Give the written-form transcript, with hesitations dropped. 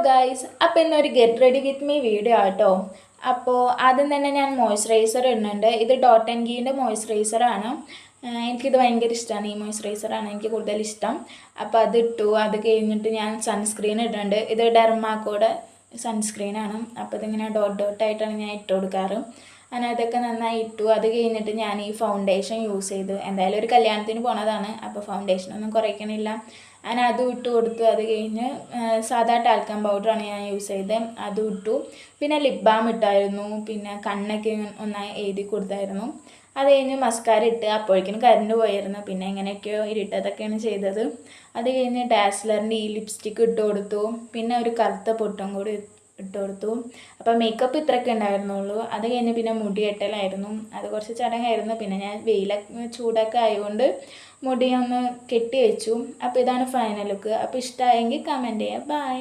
Guys, അപ്പോൾ ഇന്നൊരു get ready with me video ആട്ടോ. അപ്പോൾ ആദ്യം തന്നെ ഞാൻ മോയ്സ്ചറൈസർ ഇടുന്നുണ്ട്. ഇത് ഡോട്ട് ആൻഡ് ഗീൻ്റെ മോയ്സ്ചറൈസറാണ്. എനിക്കിത് ഭയങ്കര ഇഷ്ടമാണ്. ഈ മോയ്സ്ചറൈസറാണ് എനിക്ക് കൂടുതൽ ഇഷ്ടം. അപ്പോൾ അതിട്ടു. അത് കഴിഞ്ഞിട്ട് ഞാൻ സൺസ്ക്രീൻ ഇടുന്നുണ്ട്. ഇത് ഡെർമാക്കോയുടെ സൺസ്ക്രീനാണ്. അപ്പോൾ ഇതിങ്ങനെ ഡോട്ടായിട്ടാണ് ഞാൻ ഇട്ട് കൊടുക്കാറ്. അങ്ങനെ അതൊക്കെ നന്നായി ഇട്ടു. അത് കഴിഞ്ഞിട്ട് ഞാൻ ഈ ഫൗണ്ടേഷൻ യൂസ് ചെയ്ത്, എന്തായാലും ഒരു കല്യാണത്തിന് പോണതാണ്, അപ്പോൾ ഫൗണ്ടേഷനൊന്നും കുറയ്ക്കണില്ല. ഞാൻ അതും ഇട്ട് കൊടുത്തു. അത് കഴിഞ്ഞ് സാധാ ടാൽക്കം പൗഡറാണ് ഞാൻ യൂസ് ചെയ്തത്, അതും ഇട്ടു. പിന്നെ ലിപ് ബാം ഇട്ടായിരുന്നു. പിന്നെ കണ്ണൊക്കെ ഒന്നായി എഴുതി കൊടുത്തായിരുന്നു. അത് കഴിഞ്ഞ് മസ്കാര ഇട്ട്. അപ്പോഴേക്കും കറണ്ട് പോയിരുന്നു. പിന്നെ എങ്ങനെയൊക്കെയോ ഇരുട്ടതൊക്കെയാണ് ചെയ്തത്. അത് കഴിഞ്ഞ് ഡാസ്ലറിൻ്റെ ഈ ലിപ്സ്റ്റിക്ക് ഇട്ട് കൊടുത്തു. പിന്നെ ഒരു കറുത്ത പൊട്ടും കൂടി ഇട്ട് കൊടുത്തു. അപ്പോൾ മേക്കപ്പ് ഇത്രയൊക്കെ ഉണ്ടായിരുന്നുള്ളൂ. അത് കഴിഞ്ഞ് പിന്നെ മുടി കെട്ടലായിരുന്നു. അത് കുറച്ച് ചടങ്ങായിരുന്നു. പിന്നെ ഞാൻ ചൂടൊക്കെ ആയതുകൊണ്ട് മുടി ഒന്ന് കെട്ടി വെച്ചു. അപ്പോൾ ഇതാണ് ഫൈനൽ ലുക്ക്. അപ്പോൾ ഇഷ്ടമായെങ്കിൽ കമൻറ്റ് ചെയ്യുക. ബൈ.